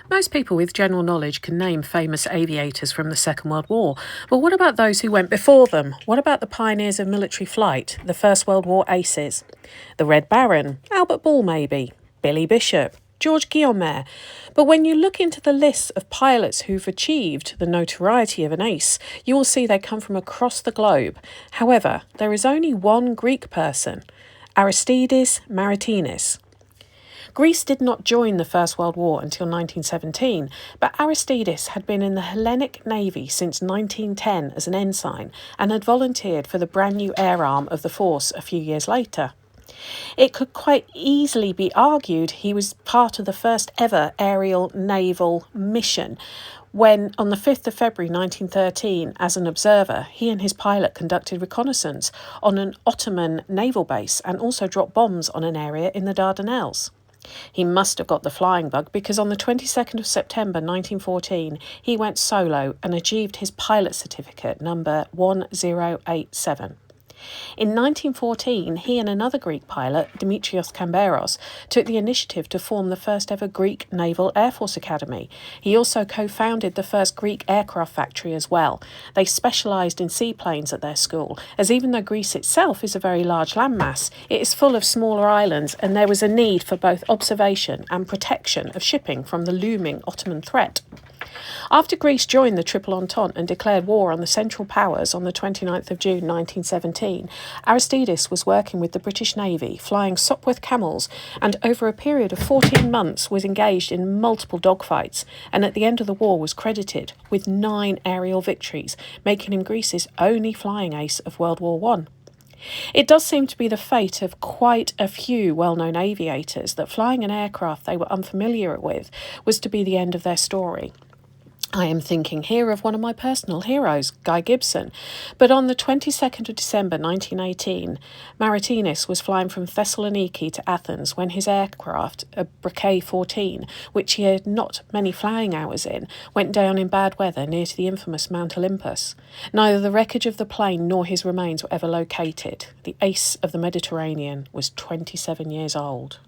Most people with general knowledge can name famous aviators from the Second World War, but what about those who went before them? What about the pioneers of military flight, the First World War aces? The Red Baron, Albert Ball maybe, Billy Bishop, George Guillaume. But when you look into the lists of pilots who've achieved the notoriety of an ace, you will see they come from across the globe. However, there is only one Greek person, Aristides Maritinis. Greece did not join the First World War until 1917, but Aristides had been in the Hellenic Navy since 1910 as an ensign and had volunteered for the brand new air arm of the force a few years later. It could quite easily be argued he was part of the first ever aerial naval mission when, on the 5th of February 1913, as an observer, he and his pilot conducted reconnaissance on an Ottoman naval base and also dropped bombs on an area in the Dardanelles. He must have got the flying bug because on the 22nd of September 1914 he went solo and achieved his pilot certificate number 1087. In 1914, he and another Greek pilot, Dimitrios Kamberos, took the initiative to form the first ever Greek Naval Air Force Academy. He also co-founded the first Greek aircraft factory as well. They specialised in seaplanes at their school, as even though Greece itself is a very large landmass, it is full of smaller islands and there was a need for both observation and protection of shipping from the looming Ottoman threat. After Greece joined the Triple Entente and declared war on the Central Powers on the 29th of June 1917, Aristides was working with the British Navy, flying Sopwith Camels, and over a period of 14 months was engaged in multiple dogfights, and at the end of the war was credited with 9 aerial victories, making him Greece's only flying ace of World War I. It does seem to be the fate of quite a few well-known aviators that flying an aircraft they were unfamiliar with was to be the end of their story. I am thinking here of one of my personal heroes, Guy Gibson, but on the 22nd of December 1918, Maritinis was flying from Thessaloniki to Athens when his aircraft, a Bouquet 14, which he had not many flying hours in, went down in bad weather near to the infamous Mount Olympus. Neither the wreckage of the plane nor his remains were ever located. The ace of the Mediterranean was 27 years old.